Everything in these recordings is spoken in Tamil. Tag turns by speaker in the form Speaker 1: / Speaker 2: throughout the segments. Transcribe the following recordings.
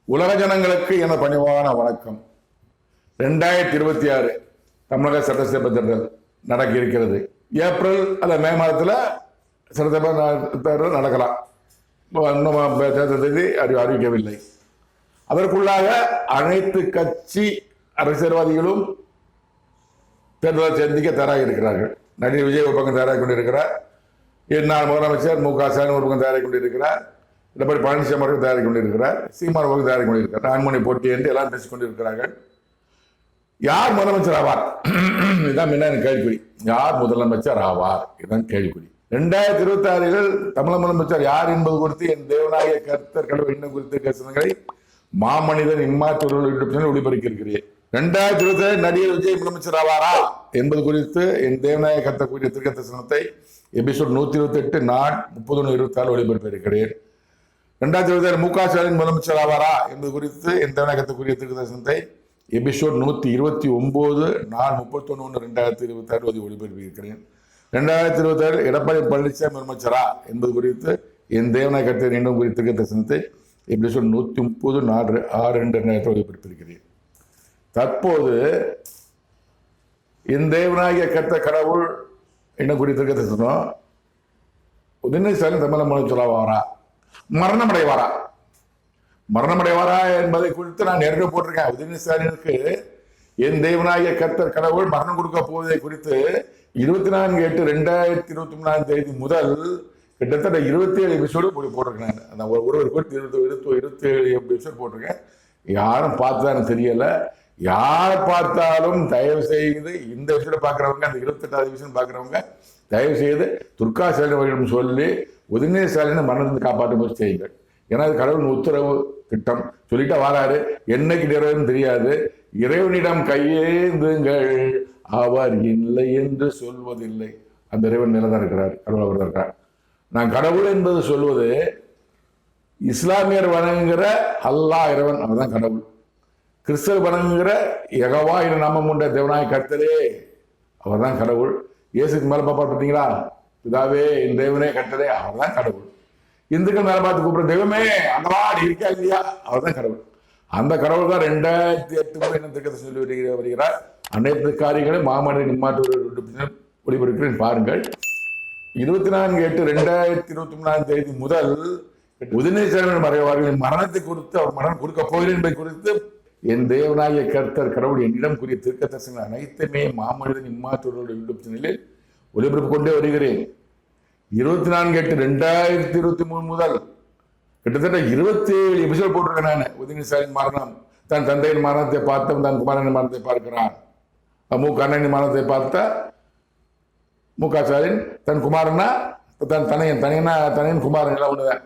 Speaker 1: உலக ஜனங்களுக்கு என பணிவான வணக்கம். 2026 தமிழக சட்டசபை தேர்தல் நடக்க இருக்கிறது. ஏப்ரல் அல்ல மே மாதத்தில் சட்டசபை தேர்தல் நடக்கலாம். இன்னும் தேர்தல் தேதி அறிவிக்கவில்லை. அதற்குள்ளாக அனைத்து கட்சி அரசியல்வாதிகளும் தேர்தலை சந்திக்க தயாராக இருக்கிறார்கள். நடிகர் விஜய் ஒரு பக்கம் தயாராகி கொண்டிருக்கிறார். இந்நாள் முதலமைச்சர் மு.க.ஸ்டாலின் ஒரு பக்கம் தயாராகி கொண்டிருக்கிறார். எடப்பாடி பழனிசாமி அவர்கள் தயாரிக் கொண்டிருக்கிறார். சீமான் அவர்கள் தயாரிக் கொண்டிருக்கிறார். ஆண்மொழி போட்டி என்று எல்லாம் பேசிக் கொண்டிருக்கிறார்கள். யார் முதலமைச்சர் ஆவார்? இதுதான் என்ன கேள்விக்குறி. யார் முதலமைச்சர் ஆவார்? இதுதான் கேள்விக்குறி. 2026 தமிழக முதலமைச்சர் யார் என்பது குறித்து என் தேவநாயக கர்த்தர் கடவுள் இன்னும் குறித்து பேசுனங்களை மாமனிதன் இம்மாற்றோடு ஒளிபரப்பி இருக்கிறேன். 2027 நடிகர் விஜய் முதலமைச்சர் ஆவாரா என்பது குறித்து என் தேவநாயக கர்த்தர் கூறிய திருக்க தரிசனத்தை எபிசோட் 128 நாள் 31/26 ஒளிபரப்பி இருக்கிறேன். 2027 மு.க.ஸ்டாலின் முதலமைச்சர் ஆவாரா என்பது குறித்து என் தேவநாயகத்துக்குரிய திருக்க தரிசனத்தை எபிசோட் 129 நாள் 31/1/2026 ஒளிபரப்பி இருக்கிறேன். 2027 எடப்பாடி பழனிசாமி முதலமைச்சரா என்பது குறித்து என் தேவநாயகத்தை இன்னும் குறித்த திருக்க தரிசனத்தை எபிசோட் 130 நாள் 6/2/2026 ஒளிபரப்பியிருக்கிறேன். தற்போது என் தேவநாயக கர்த்த கடவுள் இன்னும் குறித்த திருக்க தரிசனம் உதயநிதி ஸ்டாலின் தமிழக முதலமைச்சர் ஆவாரா, மரணமடைவாரா என்பதை குறித்து நான் நேரடியாக போட்டிருக்கேன். உதயநிதி ஸ்டாலினுக்கு என் தேவநாயக கர்த்தர் கடவுள் மரணம் கொடுக்க போவதை குறித்து 24/8/2023 முதல் கிட்டத்தட்ட 27 எபிசோடு போட்டிருக்கேன். அந்த ஒருவர் குறித்து 27 எபிசோடு போட்டிருக்கேன். யாரும் பார்த்தா தெரியல. யார் பார்த்தாலும் தயவு செய்து இந்த எபிசோட பார்க்குறவங்க, அந்த 28வது எபிசோடு பார்க்குறவங்க தயவு செய்து துர்கா ஸ்டாலின் சொல்லி உதயநிதி ஸ்டாலினை மரணத்தை காப்பாற்ற முயற்சி செய்யுங்கள். ஏன்னா அது கடவுள் உத்தரவு திட்டம் சொல்லிட்டா வாராரு. என்னைக்கு நிறைவேறும் தெரியாது. இறைவனிடம் கையேந்துங்கள், அவர் இல்லை என்று சொல்வதில்லை. அந்த இறைவன் நிலைதான் இருக்கிறார். கடவுள் அவர் தான் இருக்கிறார். நான் கடவுள் என்பது சொல்வது இஸ்லாமியர் வணங்குகிற அல்லாஹ் இறைவன், அவர் தான் கடவுள். கிறிஸ்தவர் வணங்குகிற யெகோவா என்ற நாமம் கொண்ட தேவநாயக கர்த்தரே, அவர் தான் கடவுள். இயேசுக்கு மேல பாப்பா பார்த்தீங்களா, பிதாவே என் தேவனே கர்த்தரே, அவர் தான் கடவுள். இந்துக்கள் மேல பார்த்து கூப்பிடுற தெய்வமே அந்தவா இருக்கா இல்லையா, அவர் தான் கடவுள். அந்த கடவுள் தான் 2008 முறை என்ன திருக்கத்தை சொல்லி வருகிறார். அனைத்து காரியங்களையும் மாமனிதன் இம்மாற்றோடு ஒளிபரப்புகிறேன் பாருங்கள். 24/8/2023 முதல் உதயநிதி ஸ்டாலின் மறைவார்கள் மரணத்தை குறித்து, அவர் மரணம் கொடுக்க போகிறேன் என்பதை குறித்து என் தேவநாயக கர்த்தர் கடவுள் என்னிடம் கூறிய திருக்க தரிசனங்கள் அனைத்துமே மாமனிதன் இம்மாற்றோடு நிலையில் ஒளிபரப்பு கொண்டே வருகிறேன். 24/8/2023 முதல் கிட்டத்தட்ட 27 எபிசோட் போட்டிருக்கேன் நான். உதயநிதி ஸ்டாலின் மரணம், தன் தந்தையின் மரணத்தை பார்த்தவன் தன் குமாரனின் மரணத்தை பார்க்கிறான். மு.க.அண்ணனின் மரணத்தை பார்த்த மு.க. ஸ்டாலின் தன் குமாரனா தன் தனையன் குமாரன் எல்லாம் ஒண்ணுதான்.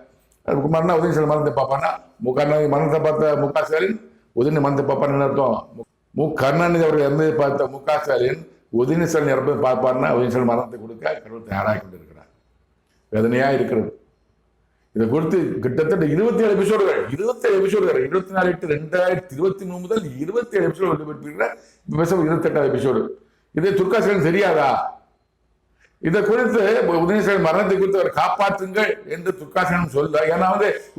Speaker 1: குமாரனா உதயநிதி ஸ்டாலின் மரணத்தை பார்ப்பானா, மு.க.அண்ணன் மரணத்தை பார்த்த மு.க. ஸ்டாலின் உதயநிதி மரணத்தை பார்ப்பான்னு அர்த்தம். மு.கருணாநிதி அவர்கள் இறந்ததை பார்த்த மு.க. ஸ்டாலின் உதயநிதி ஸ்டாலின் இறப்பதை பார்ப்பார்னா உதயநிதி ஸ்டாலின் மரணத்தை கொடுக்க கடவுள் தயாராகி கொண்டிருக்கிறார். வேதனையா இருக்கிறது. இதை குறித்து கிட்டத்தட்ட 27 எபிசோடுகள் 24/8/2023 முதல் 27 எபிசோடு ஒளிபரப்பிருக்கிற 28வது எபிசோடு. இதை துர்கா ஸ்டாலின் தெரியாதா? இதை குறித்து உதயநிதி ஸ்டாலின் மரணத்தை குறித்து அவர் காப்பாற்றுங்கள் என்று துர்கா ஸ்டாலின் சொல்ல. ஏன்னா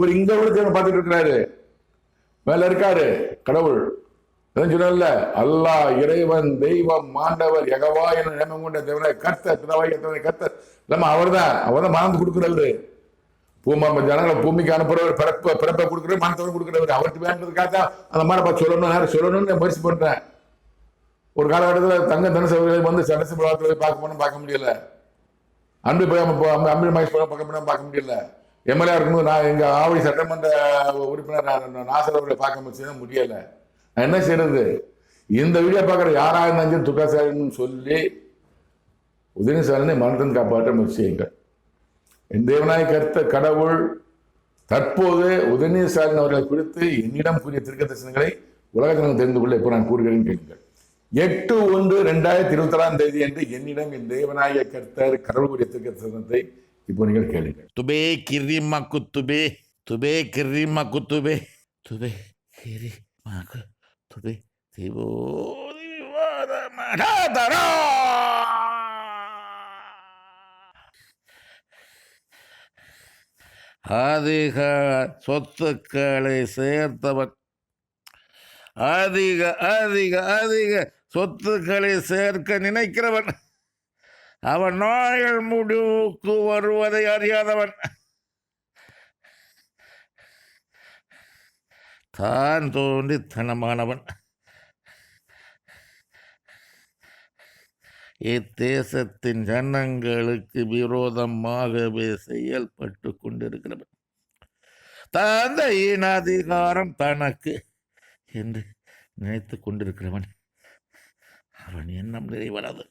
Speaker 1: ஒரு இங்க விழுத்து பார்த்துட்டு இருக்கிறாரு, மேல இருக்காரு கடவுள். சொல்லல அல்லாஹ் இறைவன் தெய்வம் மாண்டவர் யெகோவா என நியமம் கொண்ட தேவனை கர்த்தர் பிதாவாகிய கர்த்தர் இல்லாம அவர் தான் மறந்து கொடுக்கிறவரு. ஜனங்களை பூமிக்கு அனுப்புறவர், பிறப்பை கொடுக்குறவர், மனத்தவரை கொடுக்குறவர். அவருக்கு வேண்டதுக்காக அந்த மாதிரி சொல்லணும்னு முயற்சி பண்றேன். ஒரு காலகட்டத்தில் தங்க தனுசு சட்டசபை பார்க்க முடியல. அன்பு மகேஷ் பார்க்க முடியல. எம்எல்ஏ இருக்கும்போது நான் எங்க ஆவடி சட்டமன்ற உறுப்பினர் நாசர் அவர்களை பார்க்க முடியல. நான் என்ன செய்யறது? இந்த வீடியோ பார்க்குற யாராக இருந்தாலும் துர்கா ஸ்டாலின் சொல்லி உதயநிதி ஸ்டாலினை மரணத்தை காப்பாற்ற முயற்சி செய்யுங்கள். என் தேவநாயக கர்த்தர் கடவுள் தற்போது உதயநிதி ஸ்டாலின் அவர்களை குறித்து என்னிடம் கூறிய திருக்க தரிசனங்களை உலக ஜனங்கள் தெரிந்து கொள்ள இப்போ நான் கூறுகிறேன் கேளுங்கள். 8/1/2026 என்று என்னிடம் என் தேவநாயக கர்த்தர் கடவுள் கூறிய திருக்க தரிசனத்தை இப்போ நீங்கள் கேளுங்கள். துபே கிரிமா குத்துபே துபே கிரிமா குத்துபே துபே கிரிமா குத்துபே திவோ திவாரமடதரா.
Speaker 2: அதிக சொத்துக்களை சேர்த்தவன், அதிக அதிக அதிக சொத்துக்களை சேர்க்க நினைக்கிறவன், அவன் நாள் முடிவுக்கு வருவதை அறியாதவன், தான் தோன்றித்தனமானவன், இத்தேசத்தின் ஜனங்களுக்கு விரோதமாகவே செயல்பட்டு கொண்டிருக்கிறவன், தந்தையின் அதிகாரம் தனக்கு என்று நினைத்து கொண்டிருக்கிறவன், அவன் எண்ணம் நிறைவராது.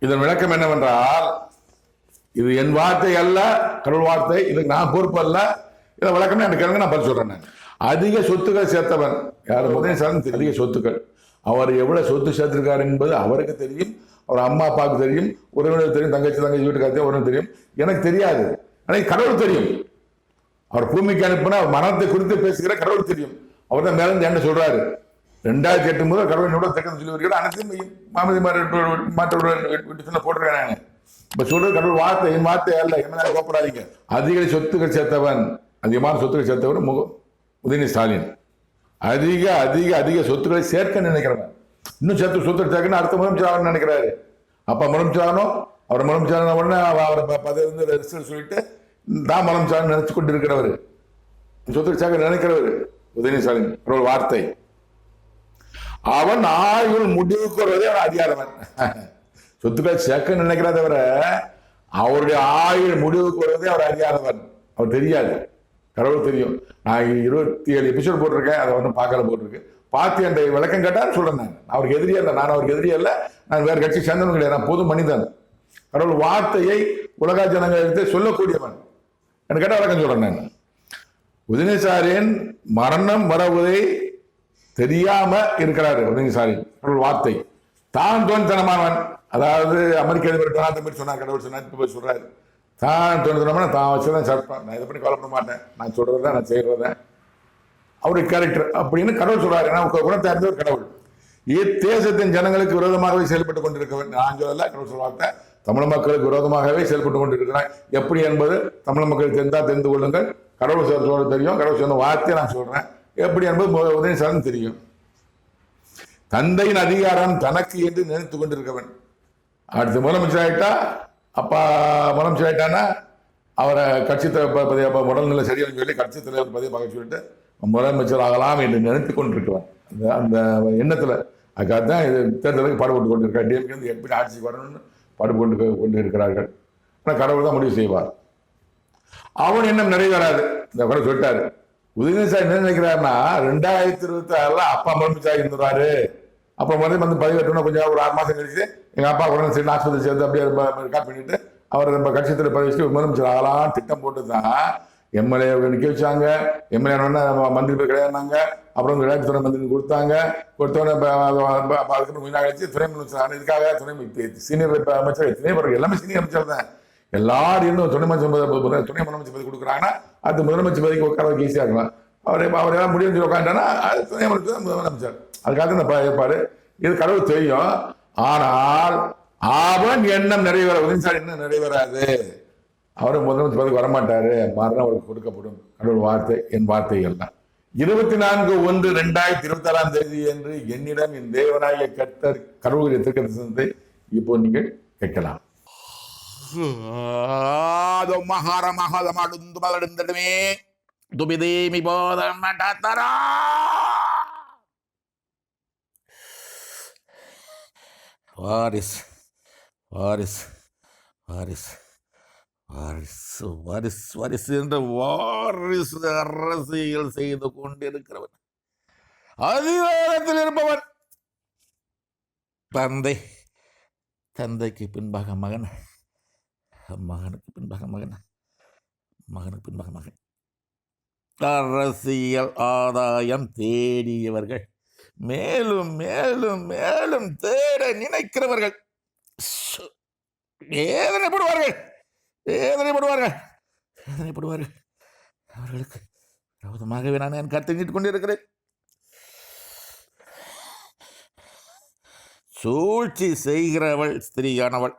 Speaker 1: இதன் விளக்கம் என்னவென்றால், இது என் வார்த்தை அல்ல, கடவுள் வார்த்தை, இதுக்கு நான் பொறுப்பு அல்ல. இதை விளக்கமே எனக்கு கேளுங்க, நான் பதில் சொல்றேன். நான் அதிக சொத்துக்கள் சேர்த்தவன் யார்? முதலமைச்சர். அதிக சொத்துக்கள், அவர் எவ்வளவு சொத்து சேர்த்திருக்காரு என்பது அவருக்கு தெரியும், அவர் அம்மா அப்பாவுக்கு தெரியும், உறவினர் தெரியும், தங்கச்சி வீட்டுக்காரத்தையும் உறவினர் தெரியும், எனக்கு தெரியாது. ஆனால் கடவுள் தெரியும். அவர் பூமிக்கு அனுப்பினா மரணத்தை குறித்து பேசுகிற கடவுள் தெரியும். அவர் தான் மேலிருந்து என்ன சொல்றாரு, 2008 முதல் கடவுள் என்னோட திட்டம் சொல்லி வருகிற அனைத்தையும் மாமதி விட்டு சொன்ன போட்டிருக்கேன். நான் இப்ப சொல்றது கடவுள் வார்த்தை, என் வார்த்தை அல்ல, என்ன கோப்படாதீங்க. அதிக சொத்துக்கள் சேர்த்தவன், அதிகமான சொத்துக்கள் சேர்த்தவன் உதயநிதி ஸ்டாலின். அதிக அதிக அதிக சொத்துக்களை சேர்க்க நினைக்கிறவன், இன்னும் சொத்து சேர்க்கணும் அடுத்த முதலமைச்சர் நினைக்கிறாரு. அப்ப முதலமைச்சரானோ அவர் முதலமைச்சரான உடனே அவரை பதவி ரிசல்ட் சொல்லிட்டு தான் முதலமைச்சர் நினைச்சு கொண்டு இருக்கிறவர், சொத்து சேர்க்க நினைக்கிறவர் உதயநிதி ஸ்டாலின். கடவுள் வார்த்தை. அவன் ஆயுள் முடிவுக்கு வருவதே அவன் அறியாதவன். சொத்துக்களை சேர்க்க நினைக்கிறத தவிர அவருடைய ஆயுள் முடிவுக்கு வருவதே அவர் அறியாதவன். அவர் தெரியாது, கடவுள் தெரியும். நான் 27 எபிசோட் போட்டிருக்கேன், அதை வந்து பார்க்கல போட்டிருக்கு. பார்த்து என்ற விளக்கம் கேட்டால் சொல்றேன். நான் அவருக்கு எதிரியா இல்லை, நான் அவருக்கு எதிரியா இல்லை, நான் வேற கட்சி சேர்ந்தவன் கிடையாது, நான் பொது மனிதன். கடவுள் வார்த்தையை உலக ஜனங்களுக்கு சொல்லக்கூடியவன். எனக்கு கேட்ட விளக்கம் சொல்றேன். நான் உதயநிதி ஸ்டாலின் மரணம் வரவதை தெரியாம இருக்கிறாரு. உதயநிதி ஸ்டாலின் கடவுள் வார்த்தை. தான் தோன்றித்தனமானவன், அதாவது அமெரிக்க அதிபர் டொனால்ட் சொன்னார், கடவுள் சொன்னார், சொல்றாரு தான் தோன்றித்தனமான தான் வச்சுதான் சாப்பிட்டான், நான் இதை பண்ணி கவலைப்பட மாட்டேன், நான் சொல்றதான் நான் செய்யறதேன், அவருடைய கேரக்டர் அப்படின்னு கடவுள் சொல்றாரு. குணத்தை அறிந்தவர் கடவுள். இத்தேசத்தின் ஜனங்களுக்கு விரோதமாகவே செயல்பட்டு கொண்டிருக்கவன். நான் சொல்லல, கடவுள் சொல்வார்த்தை. தமிழ் மக்களுக்கு விரோதமாகவே செயல்பட்டு கொண்டிருக்கிறான். எப்படி என்பது தமிழ் மக்களுக்கு தெரிந்து கொள்ளுங்கள். கடவுள் சொல்ல தெரியும், கடவுள் சொன்ன வார்த்தையை நான் சொல்றேன். எப்படி என்பது உதயநிதி ஸ்டாலின் தெரியும். தந்தையின் அதிகாரம் தனக்கு என்று நினைத்துக் கொண்டிருக்கவன். அடுத்து முதலமைச்சர் ஆயிட்டா, அப்பா முதலமைச்சர் ஆயிட்டானா அவரை கட்சி உடல்நிலை சரியான சொல்லி கட்சி தலைவர் பதவி பார்க்க சொல்லிட்டு முதலமைச்சர் ஆகலாம் என்று நினைத்துக் கொண்டிருக்கிறவன். அந்த எண்ணத்துல அதுக்காக தான் இது தேர்தலுக்கு பாடுபட்டு கொண்டிருக்கார். டிஎம்கே எப்படி ஆட்சிக்கு வரணும்னு பாடுபட்டு கொண்டு இருக்கிறார்கள். ஆனால் கடவுள் தான் முடிவு செய்வார். அவன் எண்ணம் நிறைவேறாது. இந்த கடவுள் சொல்லிட்டாரு. உதயநிதி ஸ்டாலின் என்ன நினைக்கிறாருன்னா, 2026 அப்பா முதலமைச்சர் இருந்துருவாரு, அப்ப முதல்ல வந்து பதவி கட்டணும், கொஞ்சம் ஒரு 6 மாசம் கழிச்சு எங்க அப்பா உடனே சரி ஆஸ்பத்திரி சேர்ந்து அப்படியே ரெக்கார்ட் பண்ணிட்டு அவர் நம்ம கட்சியத்தில் பதவி வச்சு முதலமைச்சர் ஆகலாம் திட்டம் போட்டு தான் எம்எல்ஏ நிற்க வச்சாங்க. எம்எல்ஏ மந்திரி பேர் கிடையாதுனாங்க. அப்புறம் 2000 மந்திரி கொடுத்தாங்க. கொடுத்தோடனே அதுக்கப்புறம் கொஞ்ச நாள் கழிச்சு துணை முதலமைச்சர். இதுக்காக சீனியர் அமைச்சர் எத்தனை பேர், எல்லாமே சீனியர் அமைச்சர் தான். எல்லாரும் இன்னும் துணை முதலமைச்சர் பதவி கொடுக்குறாங்கன்னா அது முதலமைச்சர் பதவிக்கு உட்கார வைக்க ஈஸியா இருக்கலாம். அவர் எல்லாம் முடிவு சொல்லி உட்காந்துட்டானா அது துணை முதலமைச்சர். அதுக்காக தான் ஏற்பாடு. இது கடவுள் தெரியும். ஆனால் அவன் எண்ணம் நிறைவேற உதயநிதி இன்னும் நிறைவேறாது. அவரும் முதலமைச்சர் பதவிக்கு வரமாட்டாரு, மரணம் அவருக்கு கொடுக்கப்படும். கடவுள் வார்த்தை, என் வார்த்தைகள் தான். 24/1/2026 என்று என்னிடம் என் தேவனாகிய கர்த்தர் கடவுளுடைய திருக்கதரிசனத்தை இப்போ நீங்கள் கேட்கலாம்.
Speaker 2: வாரிஸ் வாரிஸ் வாரிஸ் வாரிஸ் வாரிஸ் வாரிஸ் என்ற வாரிசு அரசியல் செய்து கொண்டிருக்கிறவன், அதிகாரத்தில் இருப்பவன், தந்தை, தந்தைக்கு பின்பாக மகன், மகனுக்கு பின்பாக மகன், மகனுக்கு பின்பாக மகன், அரசியல் ஆதாயம் தேடியவர்கள், மேலும் மேலும் மேலும் தேட நினைக்கிறவர்கள் வேதனைப்படுவார்கள், வேதனைப்படுவார்கள், வேதனைப்படுவார்கள். அவர்களுக்கு விரோதமாகவே நான் என் கருத்தை நீட்டுக் கொண்டிருக்கிறேன். சூழ்ச்சி செய்கிறவள் ஸ்திரீயானவள்,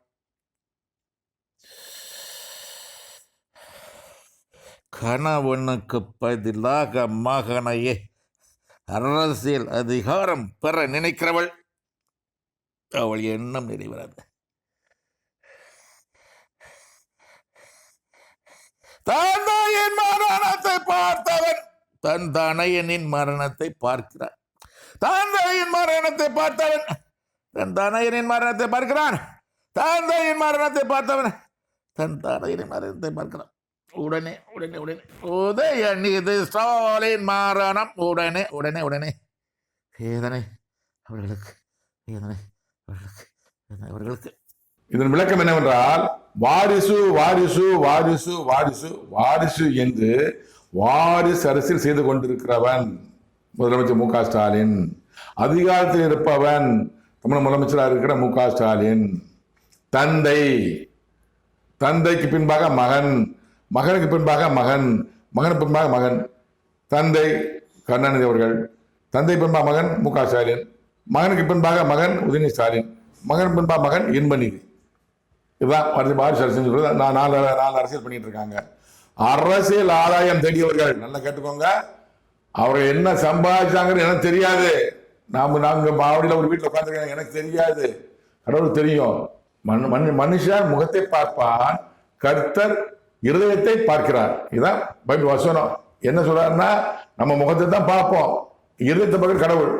Speaker 2: கணவனுக்கு பதிலாக மகனையே அரசியல் அதிகாரம் பெற நினைக்கிறவள் அவள் எண்ணம் நிறைவேறாது. தந்தையின் மரணத்தை பார்த்தவன் தன் தனையனின் மரணத்தை பார்க்கிறான். தந்தையின் மரணத்தை பார்த்தவன் தன் தனையனின் மரணத்தை பார்க்கிறான். தந்தையின் மரணத்தை பார்த்தவன் தன் தனையனின் மரணத்தை பார்க்கிறான். உடனே உடனே உடனே உதயநிதி ஸ்டாலின் மரணம். உடனே உடனே உடனே வேதனை அவர்களுக்கு, வேதனை அவர்களுக்கு, வேதனை அவர்களுக்கு.
Speaker 1: இதன் விளக்கம் என்னவென்றால், வாரிசு வாரிசு வாரிசு வாரிசு வாரிசு என்று வாரிசு அரசியல் செய்து கொண்டிருக்கிறவன் முதலமைச்சர் மு க ஸ்டாலின். அதிகாரத்தில் இருப்பவன் தமிழ் முதலமைச்சராக இருக்கிற மு க ஸ்டாலின். தந்தை, தந்தைக்கு பின்பாக மகன், மகனுக்கு பின்பாக மகன், மகனுக்கு பின்பாக மகன். தந்தை கருணாநிதி அவர்கள், தந்தை பின்பாக மகன் மு க ஸ்டாலின், மகனுக்கு பின்பாக மகன் உதயநிதி ஸ்டாலின், மகன் பின்பாக மகன் இன்பநிதி. இதுதான் வாரிசு அரசியல் சொல்றது. நான் நாலு அரசியல் பண்ணிட்டு இருக்காங்க. அரசியல் ஆதாயம் தேடியவர்கள், நல்லா கேட்டுக்கோங்க. அவர்கள் என்ன சம்பாதிச்சாங்கன்னு எனக்கு தெரியாது. நாங்க மாவடியில் ஒரு வீட்டில் உட்காந்துருக்காங்க, எனக்கு தெரியாது. கடவுள் தெரியும். மனுஷன் முகத்தை பார்ப்பான், கர்த்தர் இருதயத்தை பார்க்கிறார். இதுதான் பைபிள் வசனம். என்ன சொல்றாருன்னா, நம்ம முகத்தை தான் பார்ப்போம், இருதயத்தை பார்க்கிற கடவுள்.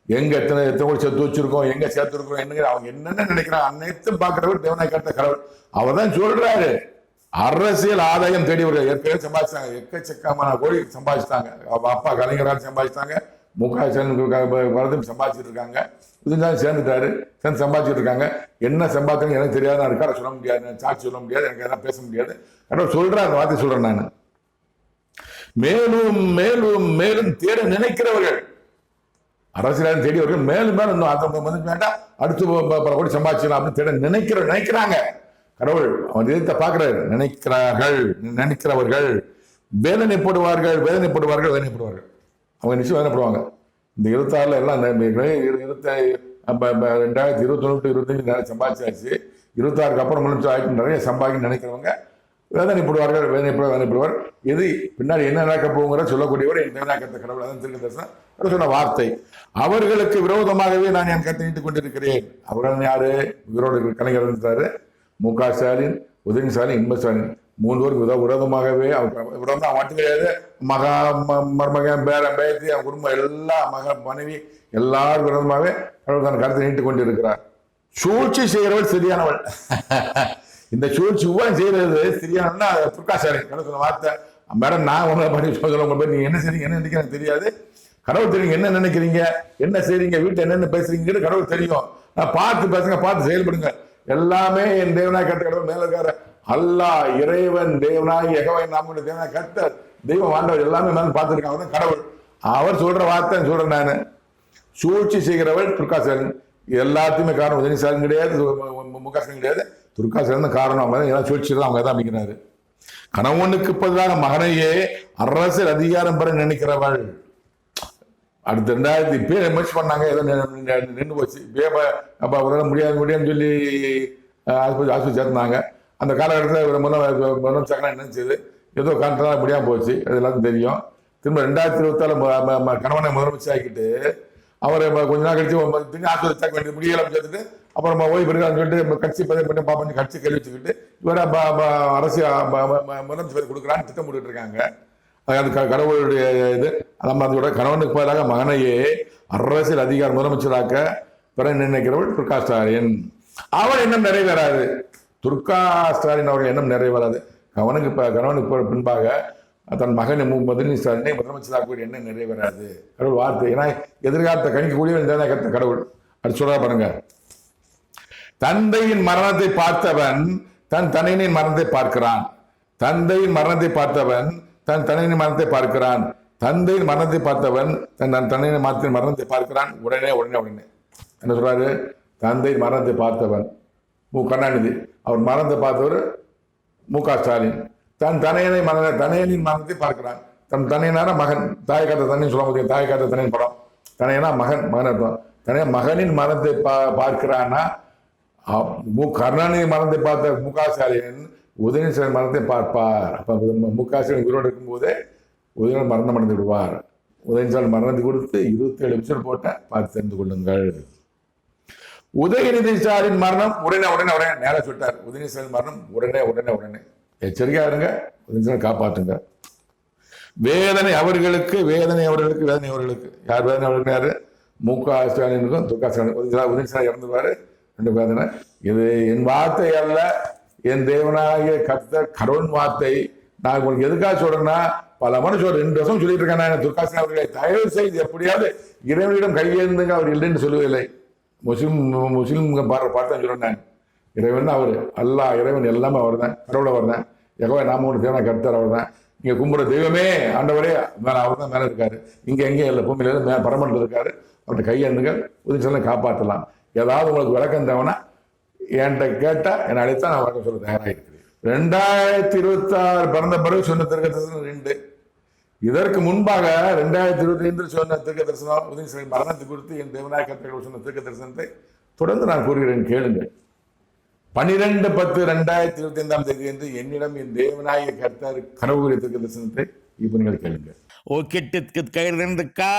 Speaker 1: எங்க எத்தனை கோடி சேர்த்து வச்சிருக்கோம், எங்க சேர்த்துருக்கோம், என்ன அவங்க என்னென்ன நினைக்கிறாங்க அனைத்தும் பார்க்கிறவர் தேவனாய் கர்த்த கடவுள். அவர் தான் சொல்றாரு, அரசியல் ஆதாயம் தேடியவர்கள் ஏற்கனவே சம்பாதிச்சாங்க, எக்கச்சக்கமான கோடி சம்பாதிச்சிட்டாங்க. அப்பா கலைஞரால் சம்பாதிச்சிட்டாங்க, மு க ஸ்டாலின் சம்பாதிச்சிட்டு இருக்காங்க, புதுசாக சேர்ந்துட்டாரு, சேர்ந்து சம்பாதிச்சிட்டு இருக்காங்க. என்ன சம்பாதிச்சாங்க எனக்கு தெரியாது, நான் இருக்கார சொல்ல முடியாது, சாட்சி சொல்ல முடியாது, எனக்கு எதாவது பேச முடியாது. கடவுள் சொல்றேன், அந்த வார்த்தை சொல்றேன் நான். மேலும் மேலும் மேலும் தேட நினைக்கிறவர்கள், அரசியல் தேடியவர்கள் மேலும் மேலும் வந்து வேண்டாம், அடுத்து பல கோடி சம்பாதிச்சிடலாம் அப்படின்னு தேட நினைக்கிறாங்க. கடவுள் அவன் எதிர்த்த பார்க்கிறார். நினைக்கிறவர்கள் வேதனைப்படுவார்கள், வேதனைப்படுவார்கள், வேதனைப்படுவார்கள். அவங்க நிச்சயம் வேதனைப்படுவாங்க. இந்த 26 எல்லாம் 2021 25 நிறைய சம்பாதிச்சாச்சு. 26 அப்புறம் நிறைய சம்பாதிக்க நினைக்கிறவங்க வேதனைப்படுவார்கள், வேதனைப்படுவார். எது பின்னாடி என்ன நடக்க போங்கிற சொல்லக்கூடியவர் தேவனாய் கடவுள். அதான் திருக்க தரிசனம் சொன்ன வார்த்தை. அவர்களுக்கு விரோதமாகவே நான் என் கருத்தை நீட்டுக் கொண்டிருக்கிறேன். அவர்கள் யாரு? இவரோட கலைஞர் இருந்தாரு, மு க ஸ்டாலின், உதயநிதி ஸ்டாலின், இன்ப ஸ்டாலின். 3 பேருக்கு விரோதமாகவே, விரோதம் மட்டும் கிடையாது, மருமகன், பேரன், பேத்தி, அவன் குடும்பம் எல்லாம், மனைவி எல்லாரும் விரோதமாகவே கடவுள் தன் கருத்தை நீட்டுக் கொண்டிருக்கிறார். சூழ்ச்சி செய்கிறவள் சரியானவள். இந்த சூழ்ச்சி செய்யறது சரியானவள்னா துர்கா ஸ்டாலின். கடவுள் சொன்ன வார்த்தை, மேடம் நான் உங்களை பண்ணி சொல்ல, உங்க பேர் நீங்க என்ன செய்றீங்க, என்ன நினைக்கிறேன் தெரியாது. கடவுள் தெரியும் என்ன நினைக்கிறீங்க, என்ன செய்றீங்க, வீட்டில் என்னென்ன பேசுறீங்கன்னு கடவுள் தெரியும். நான் பார்த்து பேசுங்க, பார்த்து செயல்படுங்க. எல்லாமே என் தேவனாய் கர்த்தர் கடவுள் மேல இருக்காரு. அல்லாஹ், இறைவன், தேவனாய் யெகோவா நாம தேவனாய் கர்த்தர், தெய்வம், ஆண்டவர் எல்லாமே மேல பார்த்துருக்காங்க. அவர் கடவுள். அவர் சொல்ற வார்த்தை சொல்றேன் நான். சூழ்ச்சி செய்கிறவள் துர்கா ஸ்டாலின். எல்லாத்தையுமே காரணம் உதயநிதி ஸ்டாலின் கிடையாது, மு க ஸ்டாலின் கிடையாது, துர்கா ஸ்டாலின் தான் காரணம். அவங்க சூழ்ச்சி தான், அவங்க தான் அமைக்கிறாரு. கணவனுக்கு பதிலாக மகனையே அரசியல் அதிகாரம் பெற நினைக்கிறவள். அடுத்த 2000 பேர் முயற்சி பண்ணாங்க, ஏதோ நின்று போச்சு. அப்போ அவரால் முடியாதுன்னு சொல்லி ஆஸ்பத்திரி சேர்த்துனாங்க. அந்த காலகட்டத்தில் முதலமைச்சர் நினைச்சது ஏதோ காரணத்தால் முடியாமல் போச்சு, அது எல்லாத்துக்கும் தெரியும். திரும்ப 2024 கணவனை முதலமைச்சர் ஆக்கிட்டு அவரை கொஞ்ச நாள் கழிச்சு திரும்பி ஆஸ்பத்திரி சேர்க்க வேண்டியது முடியலை சேர்த்துட்டு அப்புறம் ஓய்வு இருக்கான்னு சொல்லிட்டு கட்சி பதிவு பண்ணி பார்ப்போம், கட்சி கேள்வி வச்சுக்கிட்டு இவரை அரசியல் முதலமைச்சர் கொடுக்குறான்னு திட்டம் போட்டுட்டு இருக்காங்க. அது கடவுளுடைய இது. நம்ம அதோட கணவனுக்கு பதிலாக மகனையே அரசியல் அதிகார முதலமைச்சராக்க பிற நினைக்கிறவள் துர்கா ஸ்டாலின். அவள் எண்ணம் நிறைவேறாது. துர்கா ஸ்டாலின் அவர்கள் எண்ணம் நிறைவேறாது. கணவனுக்கு பின்பாக தன் மகன் உதயநிதி ஸ்டாலினை முதலமைச்சராக்க எண்ணம் நிறைவேறாது. கடவுள் வார்த்தை. ஏன்னா எதிர்காலத்தை கணிக்கக்கூடிய கருத்த கடவுள். அது சொல்றா பாருங்க, தந்தையின் மரணத்தை பார்த்தவன் தன் தனையனின் மரணத்தை பார்க்கிறான். தந்தையின் மரணத்தை பார்த்தவன் தன் தனையின் மரணத்தை பார்க்கிறான். தந்தையின் மரணத்தை பார்த்தவன் தன் தனையின் மரணத்தை பார்க்கிறான். உடனே உடனே உடனே என்ன சொல்றாரு? தந்தையின் மரணத்தை பார்த்தவன் கருணாநிதி, அவர் மரணத்தை பார்த்தவர் மு க ஸ்டாலின். தன் தனையனின் மரணத்தை பார்க்கிறான். தன் தனையனார மகன், தாய் காத்த தண்ணின்னு சொல்ல முடியும். தாய் காத்த தண்ணின் படம். தனையனா மகன், மகன் அர்த்தம். தனைய மகனின் மரணத்தை பார்க்கிறான்னா கருணாநிதி மரணத்தை பார்த்த மு க ஸ்டாலின் உதயநிதி மரணத்தை பார்ப்பார். அப்போ முகாசி உயிரோடு இருக்கும்போதே உதயநிதி மரணம் அடைந்து விடுவார். உதயநிதி மரணத்தை கொடுத்து 27 எபிசோட் போட்ட பார்த்து தெரிந்து கொள்ளுங்கள். உதயநிதி ஸ்டாலின் மரணம் உடனே நேரம் சொல்லிட்டார். உதயநிதி ஸ்டாலின் மரணம் உடனே எச்சரிக்கையா இருங்க. உதயநிதி காப்பாற்றுங்க. வேதனை அவர்களுக்கு யார் வேதனை அவர்களுக்கு? யாரு? முக ஸ்டாலினுக்கும் துர்கா ஸ்டாலின். உதயநிதி ஸ்டாலின் இறந்துருவாரு. 2 வேதனை. இது என் வார்த்தை அல்ல, என் தேவனாகிய கர்த்தர் கடவுள் வார்த்தை. நான் உங்களுக்கு எதுக்காக சொல்றேன்னா, பல மனுஷன் 2 வருஷம் சொல்லிட்டு இருக்கேன். துர்கா ஸ்டாலின் அவர்களை தயவு செய்து எப்படியாவது இறைவனிடம் கையேந்துங்க. அவர் இல்லைன்னு சொல்லவில்லை. முஸ்லீம் பார்த்தா சொல்றேன். இறைவன் தான் அவர். அல்லாஹ் இறைவன் எல்லாமே அவர் தான். கடவுள் அவர் தான். எகவே நாம ஒரு தேவனா கர்த்தர் அவர் தான். இங்க கும்பிட தெய்வமே ஆண்டவரே மேல அவர் தான் மேல இருக்காரு. இங்க எங்கே இல்லை, பூமியில பரமண்டல இருக்காரு. அவர்கிட்ட கையேந்துங்க. உதவி காப்பாற்றலாம். ஏதாவது உங்களுக்கு விளக்கம் தேவைன்னா என்கிட்ட கேட்டா என்னை அழைத்தா நான் விளக்கம் சொல்ல தயாராக இருக்கிறேன். 2026 பிறந்த பிறகு சொன்ன தீர்க்கதரிசனம் 2. இதற்கு முன்பாக 2025 சொன்ன தீர்க்க தரிசனம் உதயநிதி மரணத்தை குறித்து என் தேவனாய கர்த்தர் சொன்ன தீர்க்க தரிசனத்தை தொடர்ந்து நான் கூறுகிறேன், கேளுங்கள். 12/10/2025 என்று என்னிடம் என் தேவனாய கர்த்தர் கனவு தீர்க்க தரிசனத்தை இப்ப நீங்கள் கேளுங்கள்.
Speaker 2: ஓ கெட்டதுக்கு கையிருந்துக்கா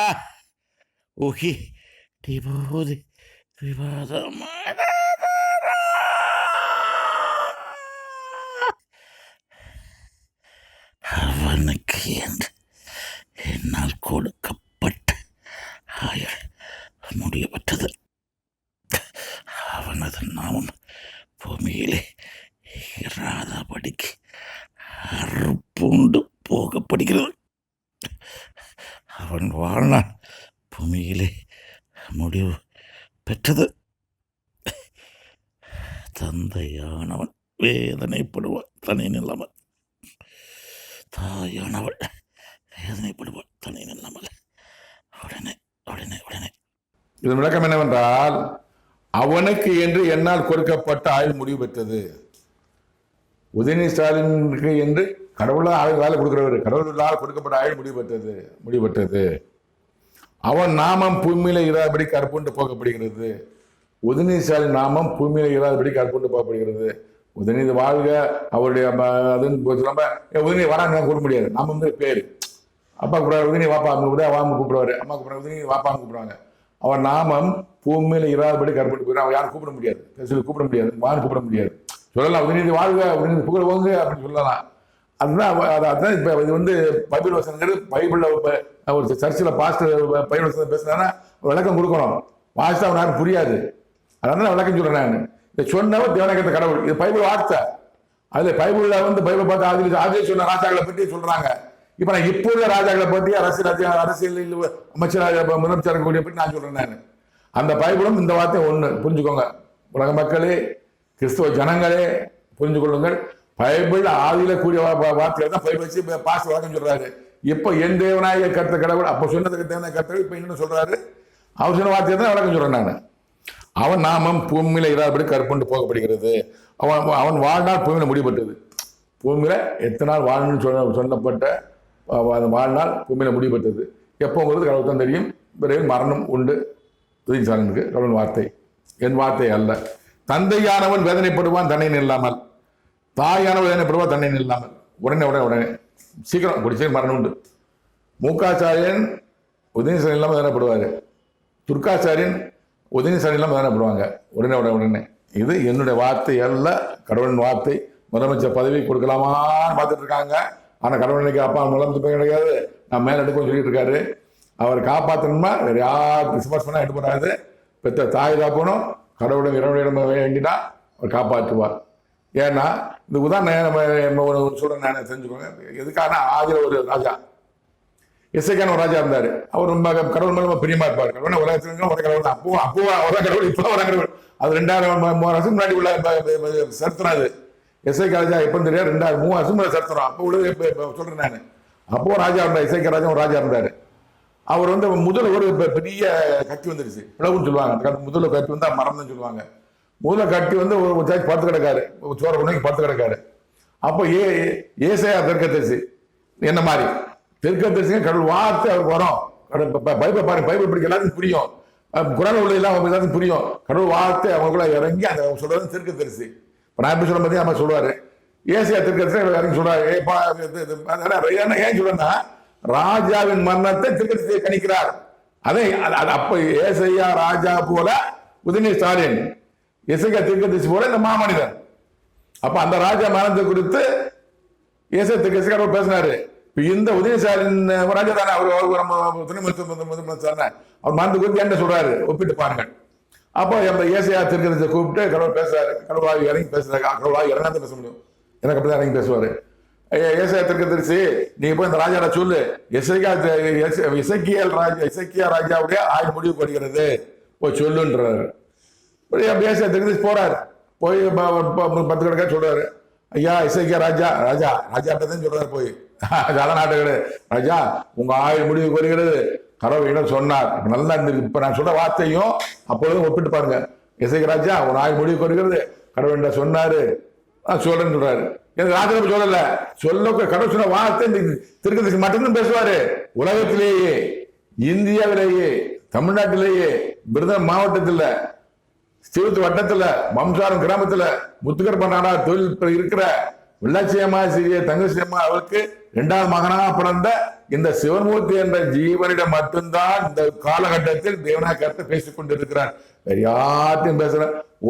Speaker 2: ஓகே போது விவாதமான அவனுக்கு என்று என்னால் கொடுக்கப்பட்ட ஆயுள் முடியப்பட்டது. அவனது நாமம் பூமியிலே இராதபடிக்கு அறுப்புண்டு போகப்படுகிறது. அவன் வாழ்நாள் பூமியிலே முடிவு பெற்றது. தந்தையானவன் வேதனைப்படுவான் தனி நில்லாமல், தாயானவள் வேதனைப்படுவாள் தனி நில்லாமல். உடனே உடனே உடனே
Speaker 1: இதன் விளக்கம் என்னவென்றால், அவனுக்கு என்று என்னால் கொடுக்கப்பட்ட ஆயுள் முடிவு பெற்றது. உதயநிதி ஸ்டாலினுக்கு என்று கடவுளால் வேலை கொடுக்கிறவர், கடவுளால் கொடுக்கப்பட்ட ஆயுள் முடிவு பெற்றது. அவன் நாமம் பூமியில இராதபடி கற்புண்டு போகப்படுகிறது. உதயநிதி ஸ்டாலின் நாமம் பூமியில இராதபடி கற்புண்டு போகப்படுகிறது. உதயநிதி வாழ்க, அவருடைய அதுன்னு உதயநிதி வராங்க கூப்பிட முடியாது. நாம வந்து பேரு அப்பா கூப்பிடுவாரு, உதயநிதி வாப்பா வாம கூப்பிடுவாரு, அம்மா கூப்பிடுவாரு, உதயநிதி வாப்பான்னு கூப்பிடுவாங்க. அவன் நாமம் பூமியில இராதபடி கற்புண்டு போயிடும். அவன் யாரும் கூப்பிட முடியாது, கூப்பிட முடியாது, வான்னு கூப்பிட முடியாது. சொல்லலாம் உதயநிதி வாழ்க, உதயநிதி புகழ்வாங்க அப்படின்னு சொல்லலாம். அதுதான் இப்ப இது வந்து பைபிள் வசனங்கிறது. பைபிள்ல ஒரு சர்ச்சில் பாஸ்டர் பைபிள் வசனம் பேசுனா விளக்கம் கொடுக்கணும். வாசித்தா அவன் யாரும் புரியாது. அதனால விளக்கம் சொல்றேன் நான். இதை சொன்னவர் தேவனாகிய கடவுள். இது பைபிள் வார்த்தை. அதுல பைபிள்ல வந்து பைபிள் பார்த்து ஆதியில் சொன்ன ராஜாக்களை பற்றி சொல்றாங்க. இப்ப நான் இப்போ உள்ள ராஜாக்களை பற்றி அரசியல் அமைச்சராக முதலமைச்சர் பற்றி நான் சொல்றேன் நான். அந்த பைபிளும் இந்த வார்த்தை ஒண்ணு, புரிஞ்சுக்கோங்க. உலக மக்களே, கிறிஸ்துவ ஜனங்களே புரிஞ்சு கொள்ளுங்கள். பைபிள் ஆதியில கூடிய வார்த்தையை தான் பைபிள் வச்சு பாஸ்டர் வழக்கம் சொல்றாரு. இப்ப என் தேவனாய கர்த்தர் கடவுள், அப்ப சொன்னதுக்கு தேவனாய கர்த்தர் இப்ப என்ன சொல்றாரு? அவர் சொன்ன வார்த்தையை தான் வழக்கம் சொல்றேன் நான். அவன் நாமம் பூமியில இராதபடி கற்புண்டு போகப்படுகிறது. அவன் வாழ்நாள் பூமியில முடிவுபட்டது. பூமியில எத்தனை நாள் வாழணும்னு சொல்லப்பட்ட வாழ்நாள் பூமியில முடிவுபட்டது. எப்போங்கிறது கடவுள் தான் தெரியும். விரைவில் மரணம் உண்டு. உதயநிதி கடவுள் வார்த்தை, என் வார்த்தை அல்ல. தந்தையானவன் வேதனைப்படுவான் தன்னை இல்லாமல், தாயானவன் வேதனைப்படுவான் தன்னை இல்லாமல். உடனே சீக்கிரம் சீக்கிரம் மரணம் உண்டு. முகாச்சாரியன் உதயநிதி இல்லாமல் வேதனைப்படுவார். துர்காச்சாரியன் உதயநிதி இல்லாமல் வேதனைப்படுவாங்க. உடனே இது என்னுடைய வார்த்தை அல்ல, கடவுளின் வார்த்தை. முதலமைச்சர் பதவி கொடுக்கலாமான்னு பார்த்துட்டு இருக்காங்க. ஆனால் கடவுள் இன்னைக்கு அப்பா முதலமைச்சர் கிடையாது, நான் மேல எடுக்கணும்னு சொல்லிட்டு இருக்காரு. அவர் காப்பாற்றணுமா வேற யார் சிபார்சு பண்ணா எடுக்க போறாது. பெற்ற தாய் காப்பணும், கடவுளும் இறைவனிடம் வேண்டினா அவர் காப்பாற்றுவார். ஏன்னா இந்த உதாரணம் சொல்றேன் நான், தெரிஞ்சுக்கோங்க. எதுக்கான ஆதிர ஒரு ராஜா, இசைக்கான ஒரு ராஜா இருந்தாரு. அவர் ரொம்ப கடவுள் மேல பிரியமா இருப்பார். கடவுள் உலகத்துல ஒரு கடவுள் தான். அப்போ ஒரு கடவுள், இப்போ ஒரு கடவுள். அது 2000 வருஷம் முன்னாடி உள்ள சரித்திரம். அது இசைக்கா ராஜா எப்ப தெரியாது, 2003 வருஷம் சரித்திரம். அப்போ உள்ள சொல்றேன் நான். அப்போ ராஜா இருந்தார், இசைக்கா ராஜா ஒரு ராஜா இருந்தாரு. அவர் வந்து முதல்ல ஒரு பெரிய கத்தி வந்துருச்சு, பிளவுன்னு சொல்லுவாங்க. முதல்ல கத்தி வந்து மரம் சொல்லுவாங்க. முதல்ல கட்டி வந்து ஒரு சாய்ச்சி படுத்து கிடக்காரு, சோற உணவுக்கு படுத்து கிடக்காரு. அப்போ ஏசையா தெற்கத்தரிசி என்ன மாதிரி தெற்கத்தரிசி கடவுள் வார்த்தை அவருக்கு வரும். பைபிள் பாருங்க, பைபிள் படிக்க எல்லாத்துக்கும் புரியும், குரான் உள்ள எல்லாம் எல்லாத்துக்கும் புரியும். கடவுள் வார்த்தை அவங்களுக்குள்ள இறங்கி அந்த சொல்றது தெற்கத்தரிசி. இப்போ நான் எப்படி சொல்ல பார்த்தீங்க, நம்ம சொல்லுவாரு ஏசியா திருக்கதரிசி இறங்கி சொல்றாரு, ஏன் சொல்றேன்னா ராஜாவின் மரணத்தை திருக்கதரிசி கணிக்கிறார். அப்ப ஏசையா ராஜா போல உதயநிதி ஸ்டாலின், எசையா திருக்கதரிசி போல இந்த மாமனிதன். அப்ப அந்த ராஜா மரணத்தை குறித்து ஏசையா திருக்கதரிசி பேசினாரு. இந்த உதயநிதி ஸ்டாலின் ராஜா தானே, அவர் துணை முதலமைச்சர், அவர் மரணத்தை குறித்து என்ன சொல்றாரு ஒப்பிட்டு பாருங்க. அப்போ ஏசையா திருக்கதரிசியை கூப்பிட்டு கடவுள் பேசுறாரு, கடவுளாக இறங்கி பேசுறாரு. கடவுளாக இறங்காத பேச முடியும், எனக்கு அப்படிதான் இறங்கி பேசுவாரு. ஏசையா திருக்கதரிசி, நீங்க போய் இந்த ராஜா சொல்லு, இசைக்கியா ராஜாவுடைய ஆய்வு முடிவு கொடுக்கிறது போய் சொல்லுன்றாரு. ஏசையா திருக்கதரிசி போறாரு, போய் 10 கணக்கா சொல்றாரு, ஐயா இசைக்கியா ராஜா ராஜா ராஜாட்டதான் சொல்றாரு, போய் நாட்டுக்கு ராஜா உங்க ஆய்வு முடிவு கொடுக்கிறது கடவுள் சொன்னார். நல்லா இருந்திருக்கு. இப்ப நான் சொல்ற வார்த்தையும் அப்பொழுதும் ஒப்பிட்டு பாருங்க. இசைக்கியா ராஜா உன் ஆய்வு முடிவு கொடுக்கிறது கடவுள் சொன்னாரு, சொல்றேன்னு சொல்றாரு. எனக்கு ராஜா சொல்லல, சொல்ல கடவுள் சொன்ன வார்த்தை திருக்கதரிசி மட்டும்தான் பேசுவாரு. உலகத்திலேயே, இந்தியாவிலேயே, தமிழ்நாட்டிலேயே, விருதுநகர் மாவட்டத்தில், சிவத்து வட்டத்துல, மம்சாரம் கிராமத்துல, முத்துக்கர் நாடா தொழில் இருக்கிற வெள்ளாச்சியம்மா சிறிய தங்கச்சியம்மா அவருக்கு 2வது மகனாக பிறந்த இந்த சிவன்மூர்த்தி என்ற ஜீவனிடம் மட்டும்தான் இந்த காலகட்டத்தில் தேவனாய் கருத்தை பேசிக் கொண்டிருக்கிறார். வேற யார்ட்டையும் பேசுற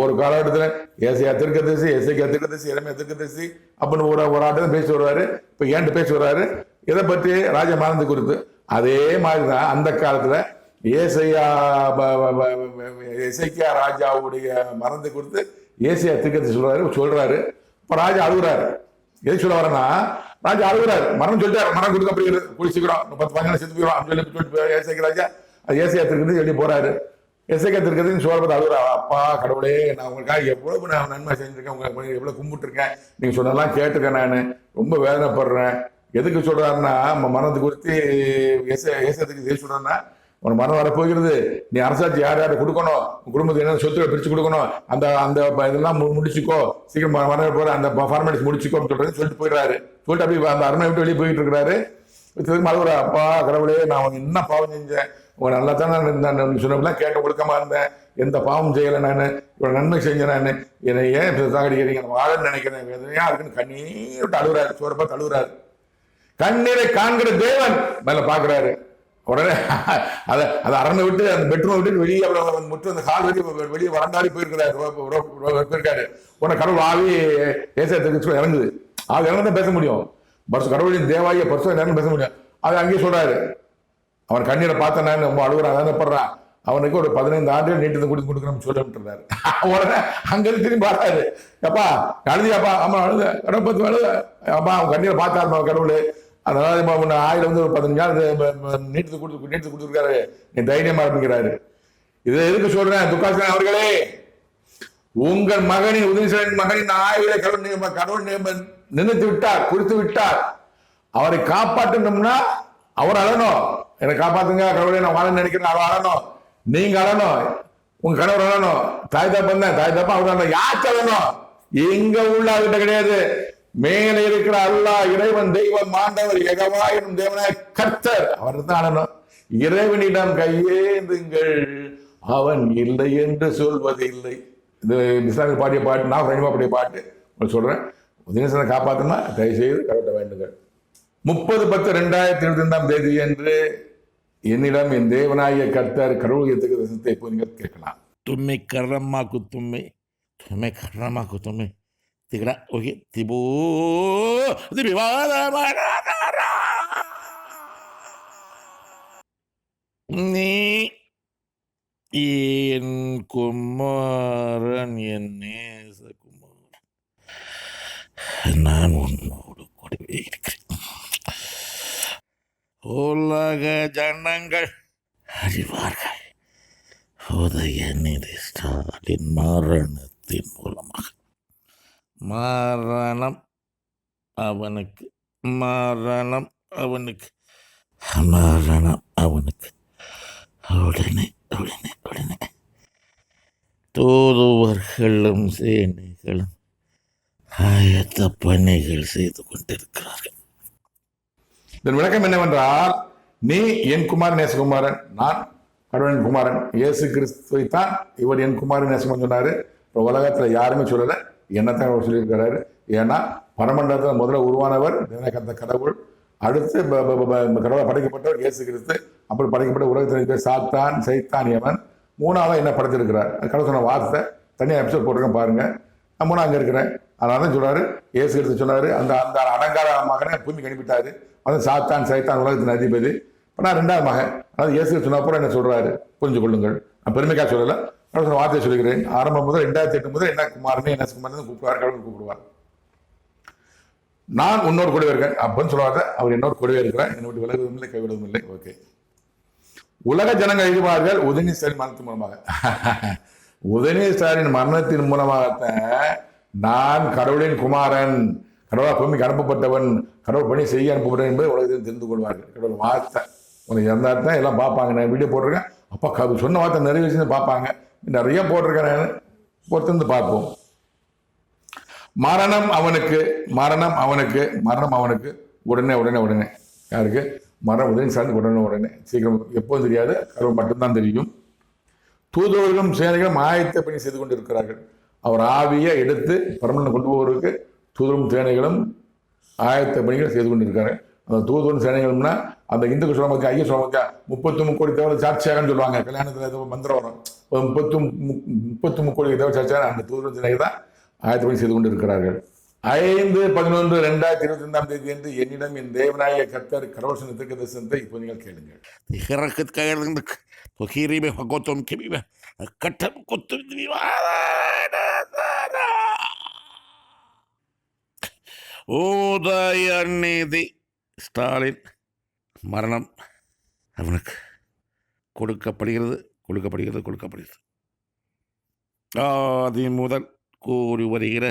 Speaker 1: ஒரு காலகட்டத்தில் ஏசையா திருக்கதரிசி, எசேக்கியா திருக்கதரிசி, எரேமியா திருக்கதரிசி அப்படின்னு ஒரு ஆட்டம் பேசி வருவாரு. இப்ப ஏன்ட்டு பேசி வருவாரு இதை பற்றி ராஜ மரணத்தை குறித்து. அதே மாதிரிதான் அந்த காலத்துல எசேக்கியா ராஜாவுடைய மரணத்தை குறித்து ஏசையா திருக்கதரிசி சொல்றாரு. இப்ப ராஜா அழுகுறாரு. எது சொல்ல வரேன்னா, ராஜா அழுகுறாரு, மரணம் சொல்லிட்டாரு, மரணம் கொடுக்க அப்படி குளிச்சுக்கிறோம், 10 செத்து போயிடும் சொல்லி ஏசைக்கியா ராஜா ஏசையா திருக்கதரிசி எழுதி போறாரு. எசேக்கியா திருக்கதரிசி சொல்றது அழுகுறாரு, அப்பா கடவுளே நான் உங்களுக்காக எவ்வளவு நான் நன்மை செஞ்சிருக்கேன், உங்களுக்கு எவ்வளவு கும்பிட்டுருக்கேன், நீங்க சொன்னதெல்லாம் கேட்டிருக்கேன், நான் ரொம்ப வேதனைப்படுறேன். எதுக்கு சொல்றாருன்னா, மரணத்தை குறித்து ஏசையா திருக்கதரிசி சொல்றாருன்னா, உனக்கு மரணம் வரப்போகிறது, நீ அரசாட்சி யார் யாரை கொடுக்கணும், குடும்பத்துக்கு என்ன சொத்துக்களை பிரிச்சு கொடுக்கணும், அந்த அந்த இதெல்லாம் முடிச்சுக்கோ, சீக்கிரம் வர போற அந்த ஃபார்மாலிட்டிஸ் முடிச்சுக்கோன்னு சொல்லிட்டு போயிடுறாரு. சொல்லிட்டு அப்படி அந்த அரண்மனை விட்டு வெளியே போயிட்டு இருக்கிறாரு. மறுபடிய அப்பா கடவுளே நான் உனக்கு என்ன பாவம் செஞ்சேன், உங்க நல்லா தான் சொன்னப்பெல்லாம் கேட்ட ஒழுக்கமா இருந்தேன், எந்த பாவம் செய்யலை, நான் இவ்வளவு நன்மை செஞ்சேன், நான் என்னை ஏன் சாகடிக்கிறீங்க, வாழன்னு நினைக்கிறேன், வேதனையா இருக்குன்னு கண்ணீர் விட்டு அழுகுறாரு, சோரப்பா அழுகுறாரு. கண்ணீரை காண்கிற தேவன் மேல பாக்குறாரு. உடனே அதை அரண்மை விட்டு அந்த பெட்ரூம் விட்டு வெளியே முற்று அந்த கால் வெளியே வறண்டாடி போயிருக்காரு. உடனே கடவுள் ஆவி ஏசையா திருக்கதரிசி இறங்குது. ஆவி இறங்க பேச முடியும், கடவுளின் தேவாய பரிசுத்த இறங்க பேச முடியும். அது அங்கேயே சொல்றாரு, அவன் கண்ணீரை பார்த்தேன் ரொம்ப அழுகுறான், அதானப்படுறான், அவனுக்கு ஒரு 15 ஆண்டு நீட்டு கொடுக்கணும்னு சொல்லிட்டுறாரு. உடனே அங்கிருந்து திரும்பி பார்த்தாரு, அப்பா அழுதியாப்பா, அம்மா அழுத கடவுள் பார்த்து அழுத, அப்பா அவன் கண்ணீரை பார்த்தாருமா கடவுள், அதனால ஆயில ஒரு 15 நீட்டு கொடுத்துருக்காரு, நீ தைரியமா இருந்துக்கிறாரு. இதை எதுக்கு சொல்றேன், துக்காசன் அவர்களே, உங்கள் மகனின் உதயநிதி மகனின் ஆய்வில கடவுள் நினைத்து விட்டார், குறித்து விட்டார். அவரை காப்பாற்றணும்னா அவர் அழணும், என்னை காப்பாத்துங்க கடவுளை நான் வாழ நினைக்கிறேன், அவர் அழணும், நீங்க அழணும், உங்க கணவர் அழணும், தாய் தப்பா அவர் யாருக்கு அழணும், எங்க உள்ள அவர்கிட்ட கிடையாது, மேலே இருக்கிற அல்லாஹ் இறைவன் தெய்வம் ஆண்டவர் யெகோவா எனும் தேவனாய் கர்த்தர், அவர் தான் அழணும். இறைவனிடம் கையேந்துங்கள், அவன் இல்லை என்று சொல்வது இல்லை. இது இஸ்லாமிய பாடிய பாட்டு, நான் பாடிய பாட்டு உங்களுக்கு சொல்றேன். உதயநிதியை காப்பாற்றணும்னா தயவு செய்து கடவுளை வேண்டுங்கள். 30/10/2025 என்று என்னிடம் என் தேவனாய கர்த்தர் கடவுள் திருக்கதரிசனத்தை இப்போ நீங்கள் கேட்கலாம்.
Speaker 2: தும்மை கர்ரம்மாக்கு தும்மை தும்மை கர்ரம்மாக்கு தும்மை திகடா ஓகே திபோ நீ என் குமாரன், என் நேசகுமாரன், நான் உன்னோடு கூடவே இருக்கிறேன். உலக ஜனங்கள் அறிவார்கள் உதயநிதி ஸ்டாலின் மரணத்தின் மூலமாக. மரணம் அவனுக்கு, மரணம் அவனுக்கு, மரணம் அவனுக்கு. உடனே உடனே உடனே தூதுவர்களும் சேனைகளும் ஆயத்த பணிகள் செய்து கொண்டிருக்கிறார்கள்.
Speaker 1: இதன் விளக்கம் என்னவென்றால், நீ என் குமாரன் நேசகுமாரன், நான் கடவுளின் குமாரன். இயேசு கிறிஸ்துவை தான் இவர் என் குமாரன் நேசகுமாரன் சொன்னாரு. உலகத்துல யாருமே சொல்லலை, என்னத்தான் அவர் சொல்லியிருக்கிறாரு. ஏன்னா பரமண்டலத்தில் முதல்ல உருவானவர் எனக்கு அந்த கடவுள், அடுத்து கடவுளை படைக்கப்பட்டவர் இயேசு கிறிஸ்து, அப்படி படைக்கப்பட்ட உலகத்தின் பேர் சாத்தான், சைத்தான், யமன், மூணாவது என்ன படைத்திருக்கிறார். கடவுள் சொன்ன வார்த்தை தனியாக எபிசோட் போட்டிருக்கேன் பாருங்க. நான் மூணு அங்கே இருக்கிறேன். அதனால தான் சொல்றாரு, இயேசு கிறிஸ்து சொன்னாரு, அந்த அந்த அலங்கார மகனை பூமிக்கு அனுப்பிட்டாரு. அது சாத்தான், சைத்தான் உலகத்தின் அதிபதி. இப்போ நான் 2வது மகன். அதாவது இயேசு கிறிஸ்து சொன்னப்போ என்ன சொல்றாரு, புரிஞ்சு கொள்ளுங்கள். நான் பெருமைக்காக சொல்லலை, கடவுள் வார்த்தையை சொல்லுகிறேன். ஆரம்பம் முதல் 2008 முதல் என்ன குமாரனே என்ன குமாரன் கூப்பிடுவார், கடவுள் கூப்பிடுவார். நான் உன்னோடு கூடவே இருக்கேன் அப்படின்னு சொல்லுவாங்க. அவர் என்னோடு கூடவே இருக்கிறார், என்னை விட்டு விலகுவதும் இல்லை, கைவிடுவதும் இல்லை. ஓகே. உலக ஜனங்கள் எழுதுவார்கள் உதயநிதி ஸ்டாலின் மரணத்தின் மூலமாக. உதயநிதி ஸ்டாலின் மரணத்தின் மூலமாகத்தான் நான் கடவுளின் குமாரன், கடவுளால் பூமிக்கு அனுப்பப்பட்டவன், கடவுள் பணி செய்ய அனுப்பப்பட்டவன் என்பதை உலகத்தில் தெரிந்து கொள்வார்கள். கடவுள் வார்த்தை உனக்கு இருந்தால்தான் எல்லாம் பார்ப்பாங்க. நான் வீடியோ போட்டிருக்கேன், அப்பா சொன்ன வார்த்தை நிறைவேச்சுன்னு பார்ப்பாங்க. நிறைய போட்டிருக்கேன், நான் பொறுத்திருந்து பார்ப்போம். மரணம் அவனுக்கு, மரணம் அவனுக்கு, மரணம் அவனுக்கு உடனே உடனே உடனே. யாருக்கு? மரணம் உதவி சார்ந்து உடனே உடனே. சீக்கிரம் எப்போதும் தெரியாது, கடவுள் மட்டும்தான் தெரியும். தூதுவர்களும் சேனைகளும் ஆயத்த பணி செய்து கொண்டு இருக்கிறார்கள். அவர் ஆவியை எடுத்து பரமண்டலம் கொண்டு போவதற்கு தூதுவரும் சேனைகளும் ஆயத்த பணிகள் செய்து கொண்டு இருக்காரு. அந்த தூதுவரும் சேனைகள்னா அந்த இந்துக்கு சொல்லுவாங்க, ஐயா சொல்லுவாங்க 33 கோடி தேவை சாட்சியாகன்னு சொல்லுவாங்க. கல்யாணத்தில் மந்திரம் வரும், 33 கோடி தேவை சாட்சியாக அந்த தூதுவரும் சேனைகள் தான் ஆயத்த பணி செய்து கொண்டு இருக்கிறார்கள். 5/11/2025 என்று என்னிடம் என் தேவனாய கர்த்தர் கடவுள் சொன்ன தீர்க்கதரிசனத்தை இப்போ நீங்கள் கேளுங்கள்.
Speaker 2: உதயநிதி ஸ்டாலின் மரணம் அவனுக்கு கொடுக்கப்படுகிறது, கொடுக்கப்படுகிறது, கொடுக்கப்படுகிறது. ஆதி முதல் கூறி வருகிற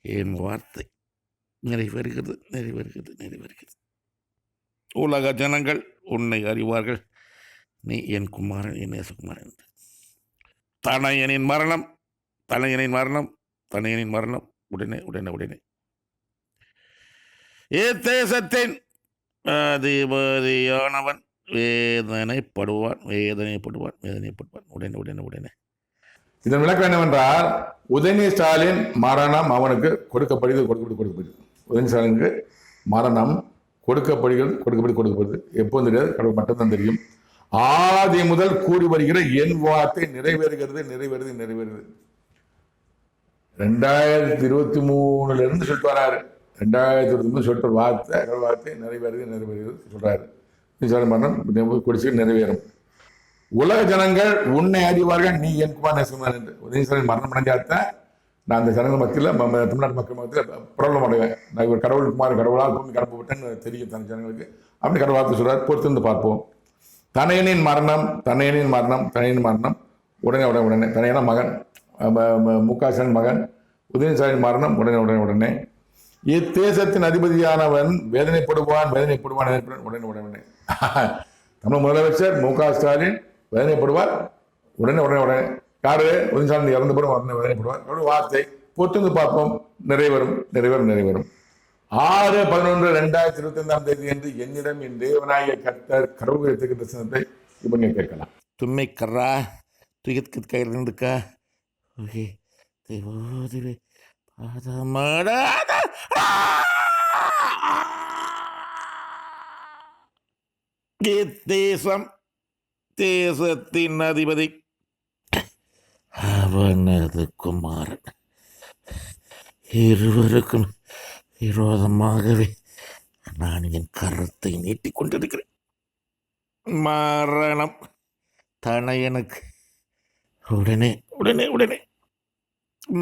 Speaker 2: என் வார்த்தை நிறைவேறுகிறது, நிறைவேறுகிறது, நிறைவேறுகிறது. உலக ஜனங்கள் உன்னை அறிவார்கள், நீ என் குமாரன், என் நேசகுமாரன். தனையனின் மரணம், தனையனின் மரணம், தனையனின் மரணம் உடனே உடனே உடனே. தேசத்தின் அதிபதியானவன் வேதனைப்படுவான், வேதனைப்படுவான், வேதனைப்படுவான் உடனே உடனே உடனே.
Speaker 1: இதன் விளக்கம் என்னவென்றால், உதயநிதி ஸ்டாலின் மரணம் அவனுக்கு கொடுக்கப்படுகிறது, கொடுக்கப்படுகிறது. உதயநிதி ஸ்டாலினுக்கு மரணம் கொடுக்கப்படுகிறது, கொடுக்கப்படுகிறது. எப்போது தெரியாது, கடவுள் மட்டும்தான் தெரியும். ஆதி முதல் கூறி வருகிற என் வார்த்தை நிறைவேறுகிறது, நிறைவேறுது, நிறைவேறுது. 2023 இருந்து சொல்லிட்டு வராரு. 2023 சொல்லிட்டு ஒரு வார்த்தை, கடவுள் வார்த்தை நிறைவேறுது, நிறைவேறுது சொல்றாரு. மரணம் குடிச்சு நிறைவேறும். உலக ஜனங்கள் உன்னை அறிவார்கள், நீ என் குமாரன் நேசகுமாரன் என்று. உதயநிதி ஸ்டாலின் மரணம் அடைஞ்சாத்தான் நான் அந்த ஜனங்கள் மத்தியில், தமிழ்நாட்டு மக்கள் மத்தியில் ப்ராப்ளம் அடைவேன். நான் இவர் கடவுள் குமார், கடவுளால் பூமி கடப்பப்பட்டேன்னு தெரியும் தன் ஜனங்களுக்கு. அப்படி கடவுள் வார்த்தை சொல்றாரு, பொறுத்திருந்து பார்ப்போம். தனையனின் மரணம், தனையனின் மரணம், தனையனின் மரணம் உடனே உடனே உடனே. தனையன மகன், முக ஸ்டாலின் மகன், உதயநிதி ஸ்டாலின் மரணம் உடனே உடனே உடனே. இத்தேசத்தின் அதிபதியானவன் வேதனைப்படுவான், வேதனைப்படுவான், உடனே உடனே உடனே. தமிழ் முதலமைச்சர் முக ஸ்டாலின் வேதனைப்படுவார் உடனே உடனே உடனே. யாரு? உதயநிதி ஸ்டாலின் இறந்த பிறகு உடனே வேதனைப்படுவார். அவருடைய வார்த்தை பொறுத்து பார்ப்போம், நிறைவேறும், நிறைவேறும், நிறைவேறும். 6/11/2025 என்று என்னிடம் என் தேவனாய கர்த்தர் கடவுள் தரிசனத்தை இப்போ நீங்கள் கேட்கலாம்.
Speaker 2: தும்மை கர்ரா துயத்க்கு கையிருந்துக்கா ஓகே தேவோதிவே பாதமாடாத தேசம், தேசத்தின் அதிபதி அவனது குமாரன். இருவருக்கும் விரோதமாகவே நான் என் கரத்தை நீட்டிக் கொண்டிருக்கிறேன். மரணம் தனையனுக்கு உடனே உடனே உடனே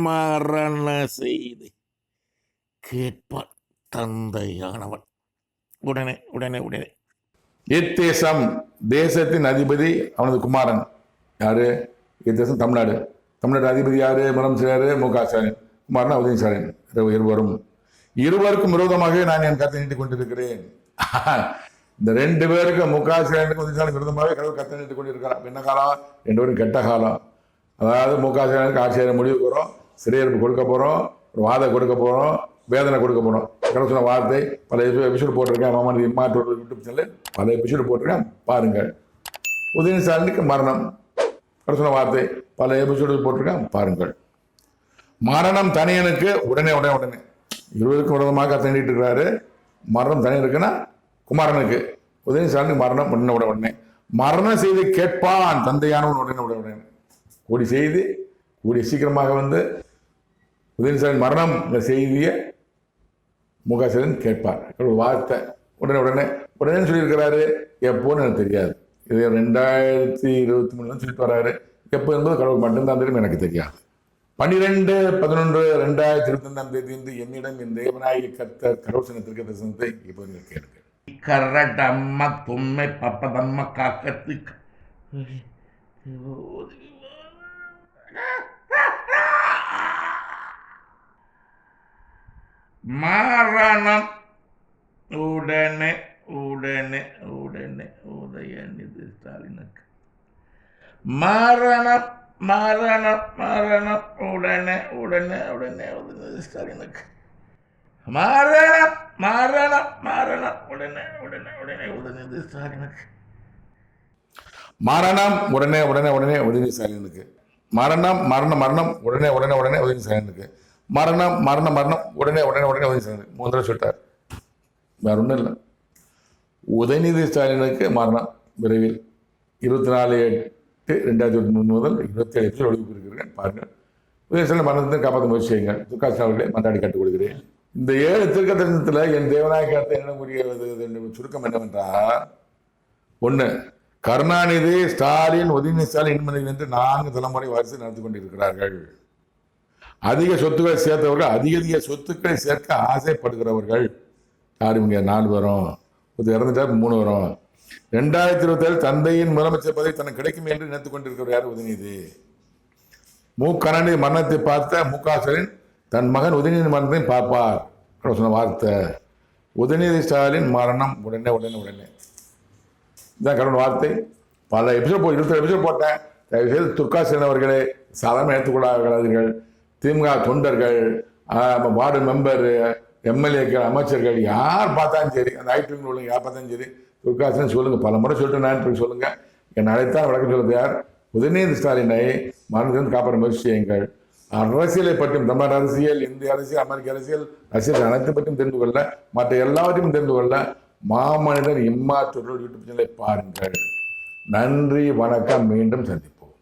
Speaker 2: மரண செய்தி கேட்பான் தந்தையானவன். உடனே உடனே உடனே.
Speaker 1: இத்தேசம், தேசத்தின் அதிபதி அவனது குமாரன். யாரு? இத்தேசம் தமிழ்நாடு. தமிழ்நாடு அதிபதி யாரு? முதலமைச்சர் முக ஸ்டாலின். குமாரன் உதயநிதி ஸ்டாலின். இருவரும், இருவருக்கும் விரோதமாக நான் என் கருத்தை நீட்டிக் கொண்டிருக்கிறேன். இந்த 2 பேருக்கு, முக ஸ்டாலினுக்கு உதயநிதி ஸ்டாலின் விரோதமாகவே கடவுள் கருத்தை நீட்டிக் கொண்டிருக்கிறார். என்ன காலம்? 2 பேரும் கெட்ட காலம். அதாவது முக ஸ்டாலினுக்கு ஆட்சியரை முடிவு போகிறோம், சிறையிருப்பு கொடுக்க போகிறோம், ஒரு வாதம் கொடுக்க போகிறோம், வேதனை கொடுக்க போகிறோம். கடவுள் சொன்ன வார்த்தை பல எபிசோடு போட்டிருக்கேன். மாமா இம்மாற்றோட யூடியூப் சேனல் பல எபிசோடு போட்டிருக்கேன், பாருங்கள். உதயநிதி ஸ்டாலினுக்கு மரணம், கடவுள் சொன்ன வார்த்தை பல எபிசோடு போட்டிருக்கேன், பாருங்கள். மரணம் தனியனுக்கு உடனே உடனே உடனே. இருவருக்கும் விரோதமாக தண்டிட்டு இருக்கிறாரு. மரணம் தனி இருக்குன்னா குமாரனுக்கு, உதயநிதி ஸ்டாலினுக்கு மரணம் உடனே மரண செய்தி கேட்பான் தந்தையானவன் உடனே கூடி செய்தி கூடிய சீக்கிரமாக வந்து உதயநிதி ஸ்டாலின் மரணம் செய்தியை முக ஸ்டாலின் கேட்பார். ஒரு வார்த்தை உடனே சொல்லியிருக்கிறாரு. எப்போன்னு எனக்கு தெரியாது. இது 2023 சொல்லிட்டு வர்றாரு. எப்போ என்பது கடவுள் மட்டும்தான் தெரியும், எனக்கு தெரியாது. 12/11/2025 என்னிடம் என் தேவனாய் கர்த்தர் கடவுள் தரிசனத்தை இப்போ நீங்கள் கேளுங்க.
Speaker 2: கரடம்ம தும்மை பப்பதம்ம காக்கத்து மரணம் உடனே உதயநிதி ஸ்டாலினுக்கு மரணம் உடனே உதயநிதி ஸ்டாலினுக்கு மரணம் உடனே உதயநிதி ஸ்டாலினுக்கு
Speaker 1: மரணம் உடனே உதயநிதி ஸ்டாலினுக்கு மரணம் உடனே உதயநிதி ஸ்டாலினுக்கு மரணம் உடனே உதயநிதி ஸ்டாலினுக்கு 3 தடவை சொல்லிட்டார். வேற ஒன்றும் இல்லை. உதயநிதி ஸ்டாலினுக்கு மரணம் விரைவில் 24/8/2023 முதல் 27 ஒழிப்பு இருக்கிறேன். பாருங்கள். உதயநிதி ஸ்டாலின் மரணத்தை காப்பாற்ற முயற்சி செய்யுங்கள். துர்காசன் அவர்களை மன்றாடி கட்டுக் கொடுக்கிறேன். இந்த 7 தரிசனத்தில் என் தேவநாயகத்தை என்னக்கூடிய சுருக்கம் என்னவென்றால், 1, கருணாநிதி, ஸ்டாலின், உதயநிதி ஸ்டாலின் என்று 4 தலைமுறை வரிசை நடத்தி கொண்டிருக்கிறார்கள். அதிக சொத்துக்களை சேர்த்தவர்கள், அதிக சொத்துக்களை சேர்க்க ஆசைப்படுகிறவர்கள் யார்? இவங்க 4 வரும். இறந்துட்டார் 3 வரும். 2027 தந்தையின் முதலமைச்சர் பதவி தனக்கு கிடைக்கும் என்று நினைத்துக் கொண்டிருக்கிறவர் யார்? உதயநிதி. கருணாநிதி மரணத்தை பார்த்த ஸ்டாலின் தன் மகன் உதயநிதி மரணத்தை பார்ப்பார் சொன்ன வார்த்தை. உதயநிதி ஸ்டாலின் மரணம் உடனே இதுதான் கடவுள் வார்த்தை. பல எபிசோட் 27 எபிசோட் போட்டேன். தயவுசெய்து துர்காசன் அவர்களே சாதாரண எடுத்துக்கொள்ளாதீர்கள். திமுக தொண்டர்கள், வார்டு மெம்பர், எம்எல்ஏக்கள், அமைச்சர்கள் யார் பார்த்தாலும் சரி, அந்த ஐடிவிங் உள்ள யார் பார்த்தாலும் சரி, துர்காசன் சொல்லுங்க. பல முறை சொல்லிட்டு நான் சொல்லுங்க. என் அழைத்தான் விளக்கம் சொல்லுறது யார்? உதயநிதி ஸ்டாலினை மரணத்திலிருந்து காப்பாற்ற முயற்சி செய்யுங்கள். அரசியலை பற்றியும், தமிழ் அரசியல், இந்திய அரசியல், அமெரிக்க அரசியல் அனைத்து பற்றியும் தெரிந்து கொள்ள, மற்ற எல்லாவற்றையும் தெரிந்து கொள்ள மாமனிதன் இம்மாற்றோடு யூடியூப் சேனலை பாருங்கள். நன்றி, வணக்கம். மீண்டும் சந்திப்போம்.